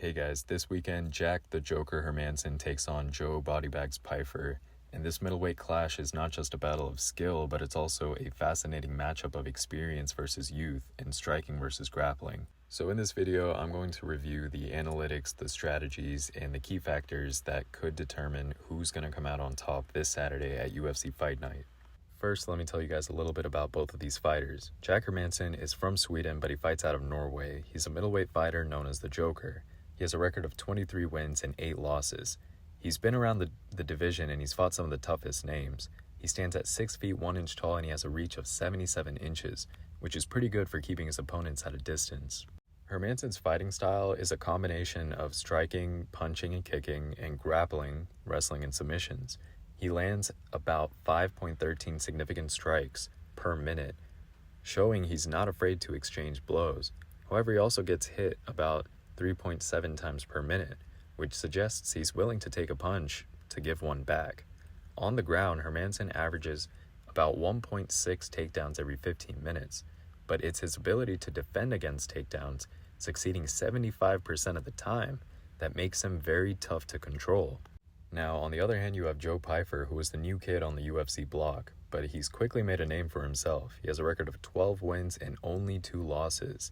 Hey guys, this weekend, Jack the Joker Hermansson takes on Joe Bodybagz Pyfer, and this middleweight clash is not just a battle of skill, but it's also a fascinating matchup of experience versus youth and striking versus grappling. So in this video, I'm going to review the analytics, the strategies, and the key factors that could determine who's going to come out on top this Saturday at UFC Fight Night. First, let me tell you guys a little bit about both of these fighters. Jack Hermansson is from Sweden, but he fights out of Norway. He's a middleweight fighter known as the Joker. He has a record of 23 wins and 8 losses. He's been around the division and he's fought some of the toughest names. He stands at 6 feet 1 inch tall and he has a reach of 77 inches, which is pretty good for keeping his opponents at a distance. Hermansson's fighting style is a combination of striking, punching and kicking, and grappling, wrestling, and submissions. He lands about 5.13 significant strikes per minute, showing he's not afraid to exchange blows. However, he also gets hit about 3.7 times per minute, which suggests he's willing to take a punch to give one back. On the ground, Hermansson averages about 1.6 takedowns every 15 minutes, but it's his ability to defend against takedowns, succeeding 75% of the time, that makes him very tough to control. Now, on the other hand, you have Joe Pyfer, who is the new kid on the UFC block, but he's quickly made a name for himself. He has a record of 12 wins and only 2 losses.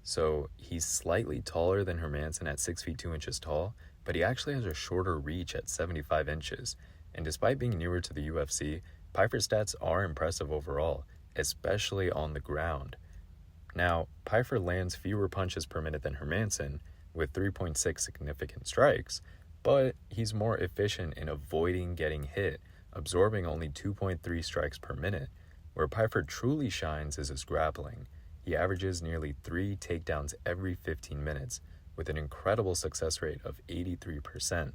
So he's slightly taller than Hermansson at 6 feet 2 inches tall, but he actually has a shorter reach at 75 inches. And despite being newer to the UFC, Pyfer's stats are impressive overall, especially on the ground. Now, Pyfer lands fewer punches per minute than Hermansson, with 3.6 significant strikes, but he's more efficient in avoiding getting hit, absorbing only 2.3 strikes per minute. Where Pyfer truly shines is his grappling. He averages nearly 3 takedowns every 15 minutes, with an incredible success rate of 83%.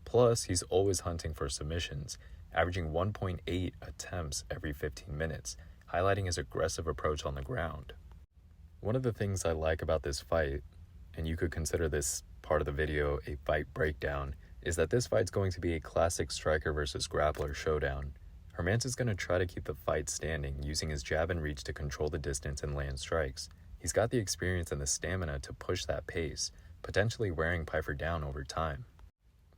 Plus, he's always hunting for submissions, averaging 1.8 attempts every 15 minutes, highlighting his aggressive approach on the ground. One of the things I like about this fight, and you could consider this part of the video a fight breakdown, is that this fight's going to be a classic striker versus grappler showdown. Hermansson's going to try to keep the fight standing, using his jab and reach to control the distance and land strikes. He's got the experience and the stamina to push that pace, potentially wearing Pyfer down over time.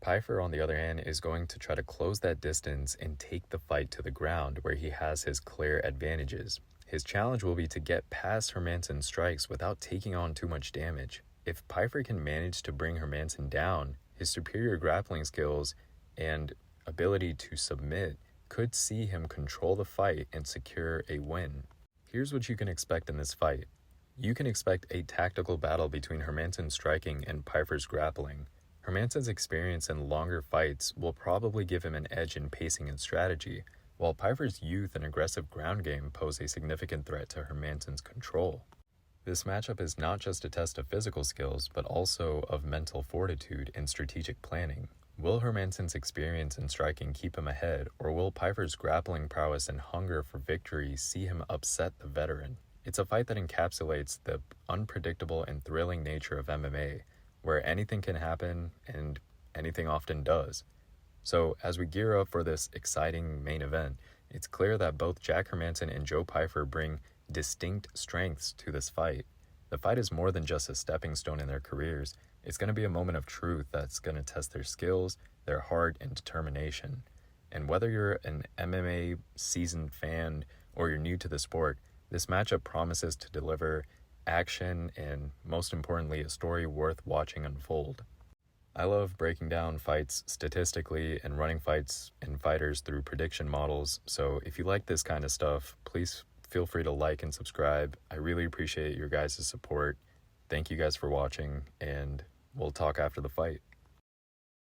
Pyfer, on the other hand, is going to try to close that distance and take the fight to the ground, where he has his clear advantages. His challenge will be to get past Hermansson's strikes without taking on too much damage. If Pyfer can manage to bring Hermansson down, his superior grappling skills and ability to submit could see him control the fight and secure a win. Here's what you can expect in this fight. You can expect a tactical battle between Hermansson's striking and Pyfer's grappling. Hermansson's experience in longer fights will probably give him an edge in pacing and strategy, while Pyfer's youth and aggressive ground game pose a significant threat to Hermansson's control. This matchup is not just a test of physical skills, but also of mental fortitude and strategic planning. Will Hermansson's experience in striking keep him ahead, or will Pyfer's grappling prowess and hunger for victory see him upset the veteran? It's a fight that encapsulates the unpredictable and thrilling nature of MMA, where anything can happen and anything often does. So as we gear up for this exciting main event, it's clear that both Jack Hermansson and Joe Pyfer bring distinct strengths to this fight. The fight is more than just a stepping stone in their careers. It's going to be a moment of truth that's going to test their skills, their heart, and determination. And whether you're an MMA seasoned fan or you're new to the sport, this matchup promises to deliver action and, most importantly, a story worth watching unfold. I love breaking down fights statistically and running fights and fighters through prediction models, so if you like this kind of stuff, please feel free to like and subscribe. I really appreciate your guys' support. Thank you guys for watching, and we'll talk after the fight.